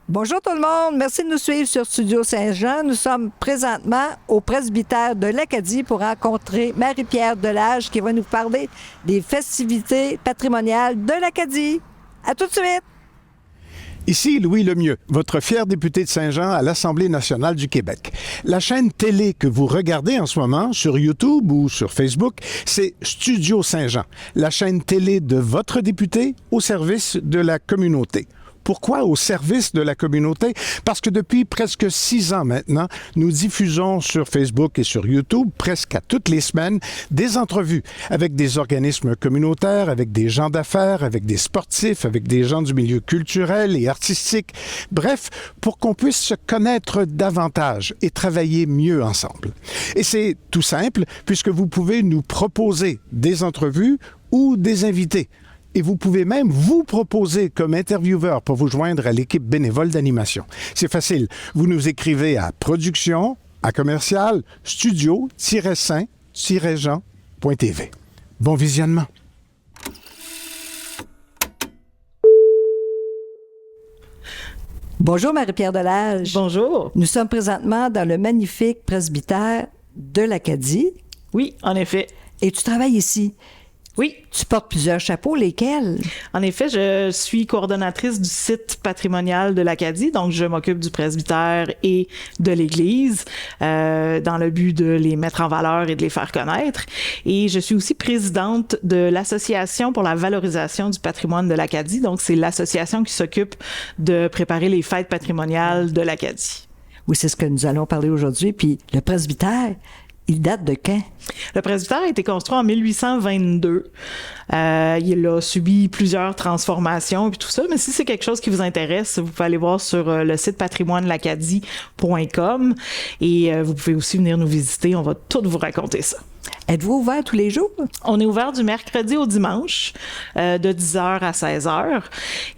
Bonjour tout le monde, merci de nous suivre sur Studio Saint-Jean. Nous sommes présentement au presbytère de l'Acadie pour rencontrer Marie-Pierre Delage qui va nous parler des festivités patrimoniales de l'Acadie. À tout de suite! Ici Louis Lemieux, votre fier député de Saint-Jean à l'Assemblée nationale du Québec. La chaîne télé que vous regardez en ce moment sur YouTube ou sur Facebook, c'est Studio Saint-Jean, la chaîne télé de votre député au service de la communauté. Pourquoi au service de la communauté? Parce que depuis presque 6 ans maintenant, nous diffusons sur Facebook et sur YouTube, presque à toutes les semaines, des entrevues avec des organismes communautaires, avec des gens d'affaires, avec des sportifs, avec des gens du milieu culturel et artistique. Bref, pour qu'on puisse se connaître davantage et travailler mieux ensemble. Et c'est tout simple, puisque vous pouvez nous proposer des entrevues ou des invités. Et vous pouvez même vous proposer comme intervieweur pour vous joindre à l'équipe bénévole d'animation. C'est facile. Vous nous écrivez à production@studio-saint-jean.tv. Bon visionnement. Bonjour Marie-Pierre Delage. Bonjour. Nous sommes présentement dans le magnifique presbytère de l'Acadie. Oui, en effet. Et tu travailles ici. Oui. Tu portes plusieurs chapeaux, lesquels? En effet, je suis coordonnatrice du site patrimonial de l'Acadie, donc je m'occupe du presbytère et de l'église dans le but de les mettre en valeur et de les faire connaître. Et je suis aussi présidente de l'Association pour la valorisation du patrimoine de l'Acadie, donc c'est l'association qui s'occupe de préparer les fêtes patrimoniales de l'Acadie. Oui, c'est ce que nous allons parler aujourd'hui. Puis le presbytère, il date de quand? Le presbytère a été construit en 1822. Il a subi plusieurs transformations et tout ça, mais si c'est quelque chose qui vous intéresse, vous pouvez aller voir sur le site patrimoine-l'acadie.com et vous pouvez aussi venir nous visiter. On va tout vous raconter ça. Êtes-vous ouvert tous les jours? On est ouvert du mercredi au dimanche, de 10h à 16h.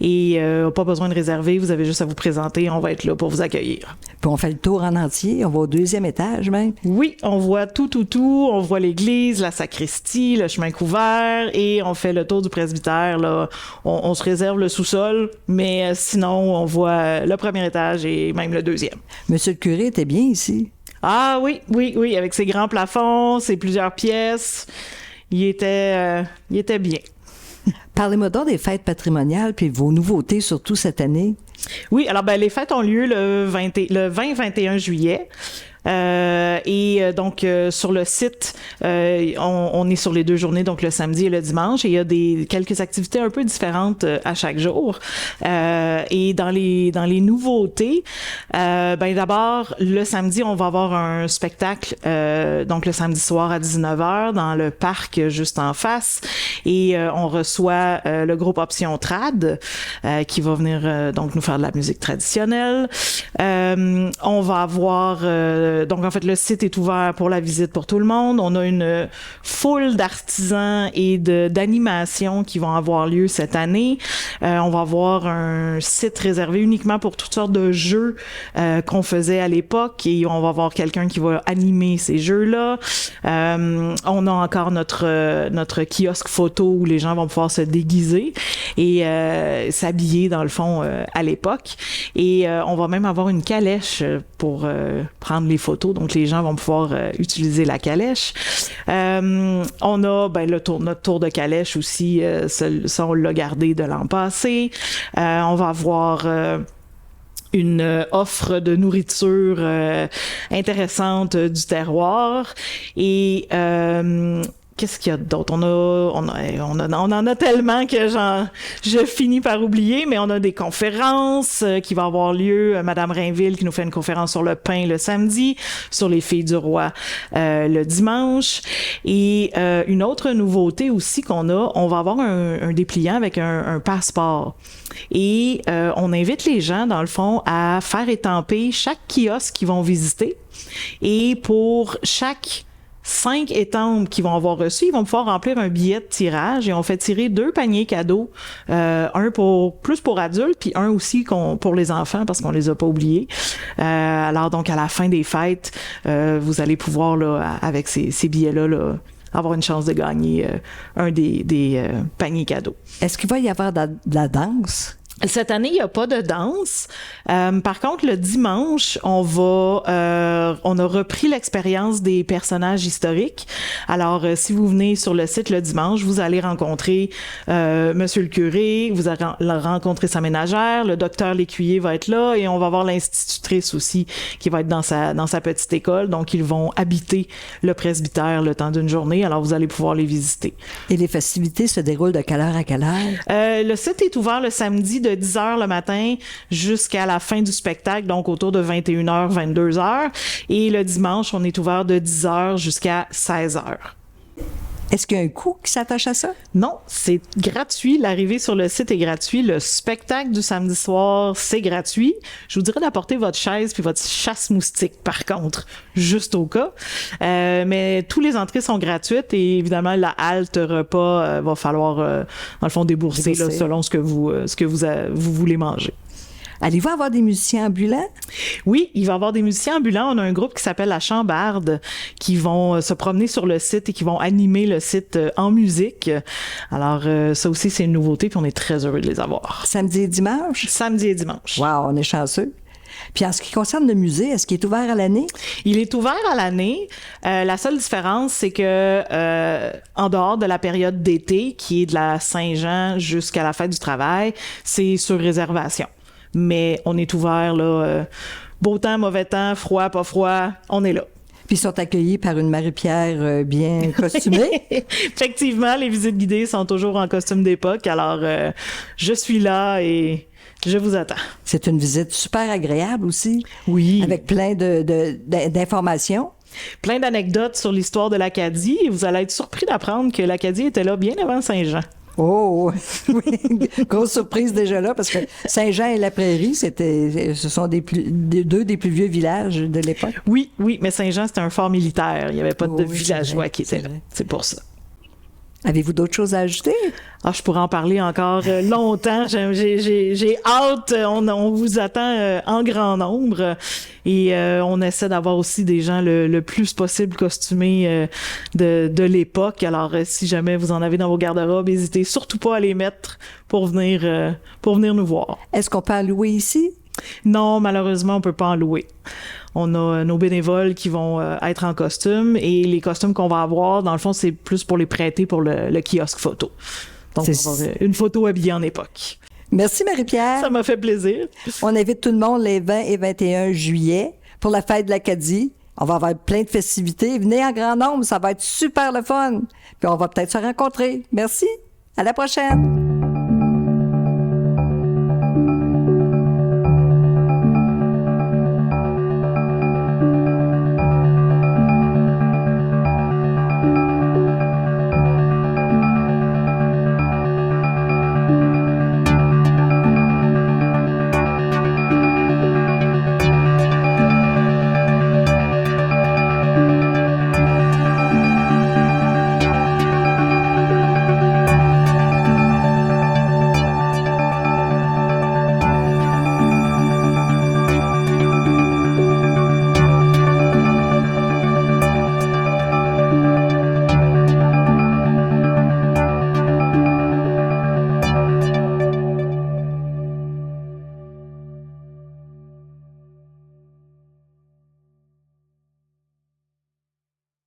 Et pas besoin de réserver, vous avez juste à vous présenter, on va être là pour vous accueillir. Puis on fait le tour en entier, on va au 2e étage même. Oui, on voit tout. On voit l'église, la sacristie, le chemin couvert et on fait le tour du presbytère. Là. On se réserve le sous-sol, mais sinon, on voit le 1er étage et même le 2e. Monsieur le curé était bien ici. Ah oui, avec ses grands plafonds, ses plusieurs pièces, il était bien. Parlez-moi donc des fêtes patrimoniales puis vos nouveautés, surtout cette année. Oui, alors les fêtes ont lieu le 20-21 juillet. Donc sur le site, on est sur les 2 journées, donc le samedi et le dimanche, et il y a quelques activités un peu différentes à chaque jour. Et dans les nouveautés, d'abord le samedi, on va avoir un spectacle, donc le samedi soir à 19h dans le parc juste en face, et on reçoit le groupe Option Trad qui va venir donc nous faire de la musique traditionnelle. On va avoir donc, en fait, le site est ouvert pour la visite pour tout le monde. On a une foule d'artisans et d'animations qui vont avoir lieu cette année. On va avoir un site réservé uniquement pour toutes sortes de jeux qu'on faisait à l'époque et on va avoir quelqu'un qui va animer ces jeux-là. On a encore notre kiosque photo où les gens vont pouvoir se déguiser et s'habiller, dans le fond, à l'époque. Et on va même avoir une calèche pour prendre les photos, donc les gens vont pouvoir utiliser la calèche. On a notre tour de calèche aussi, ça on l'a gardé de l'an passé. On va avoir une offre de nourriture intéressante du terroir et qu'est-ce qu'il y a d'autre? On en a tellement que je finis par oublier, mais on a des conférences qui vont avoir lieu. Madame Rainville qui nous fait une conférence sur le pain le samedi, sur les filles du roi le dimanche. Et une autre nouveauté aussi qu'on a, on va avoir un dépliant avec un passeport. Et on invite les gens, dans le fond, à faire étamper chaque kiosque qu'ils vont visiter. Et pour chaque 5 étampes qu'ils vont avoir reçues, ils vont pouvoir remplir un billet de tirage et on fait tirer 2 paniers cadeaux, un plus pour adultes puis un aussi pour les enfants parce qu'on les a pas oubliés. Alors donc à la fin des fêtes, vous allez pouvoir là avec ces billets-là avoir une chance de gagner un des paniers cadeaux. Est-ce qu'il va y avoir de la danse? Cette année, il n'y a pas de danse. Par contre, le dimanche, on a repris l'expérience des personnages historiques. Alors, si vous venez sur le site le dimanche, vous allez rencontrer Monsieur le curé, vous allez rencontrer sa ménagère, le docteur Lécuyer va être là et on va voir l'institutrice aussi qui va être dans sa petite école. Donc, ils vont habiter le presbytère le temps d'une journée. Alors, vous allez pouvoir les visiter. Et les festivités se déroulent de quelle heure à quelle heure? Le site est ouvert le samedi de 10h le matin jusqu'à la fin du spectacle, donc autour de 21h, 22h. Et le dimanche, on est ouvert de 10h jusqu'à 16h. Est-ce qu'il y a un coût qui s'attache à ça? Non, c'est gratuit. L'arrivée sur le site est gratuit. Le spectacle du samedi soir, c'est gratuit. Je vous dirais d'apporter votre chaise puis votre chasse-moustique, par contre, juste au cas. Mais tous les entrées sont gratuites et évidemment, la halte repas va falloir, dans le fond, débourser là, selon ce que vous voulez manger. Allez-vous avoir des musiciens ambulants? Oui, il va y avoir des musiciens ambulants. On a un groupe qui s'appelle la Chambarde qui vont se promener sur le site et qui vont animer le site en musique. Alors, ça aussi, c'est une nouveauté puis on est très heureux de les avoir. Samedi et dimanche? Samedi et dimanche. Wow, on est chanceux. Puis en ce qui concerne le musée, est-ce qu'il est ouvert à l'année? Il est ouvert à l'année. La seule différence, c'est que en dehors de la période d'été, qui est de la Saint-Jean jusqu'à la fête du travail, c'est sur réservation. Mais on est ouvert, là, beau temps, mauvais temps, froid, pas froid, on est là. Puis ils sont accueillis par une Marie-Pierre bien costumée. Effectivement, les visites guidées sont toujours en costume d'époque, alors je suis là et je vous attends. C'est une visite super agréable aussi. Oui. Avec plein d'informations. Plein d'anecdotes sur l'histoire de l'Acadie et vous allez être surpris d'apprendre que l'Acadie était là bien avant Saint-Jean. Oh, oui, grosse surprise déjà là, parce que Saint-Jean et la Prairie, ce sont deux des plus vieux villages de l'époque. Oui, mais Saint-Jean, c'était un fort militaire. Il n'y avait pas de oui, villageois qui étaient là. C'est pour ça. Avez-vous d'autres choses à ajouter? Ah, je pourrais en parler encore longtemps. J'ai hâte. On vous attend en grand nombre. Et on essaie d'avoir aussi des gens le plus possible costumés de l'époque. Alors, si jamais vous en avez dans vos garde-robes, n'hésitez surtout pas à les mettre pour venir nous voir. Est-ce qu'on peut en louer ici? Non, malheureusement, on peut pas en louer. On a nos bénévoles qui vont être en costume et les costumes qu'on va avoir, dans le fond, c'est plus pour les prêter pour le kiosque photo. Donc, on va avoir une photo habillée en époque. Merci Marie-Pierre. Ça m'a fait plaisir. On invite tout le monde les 20 et 21 juillet pour la fête de l'Acadie. On va avoir plein de festivités. Venez en grand nombre, ça va être super le fun. Puis on va peut-être se rencontrer. Merci. À la prochaine.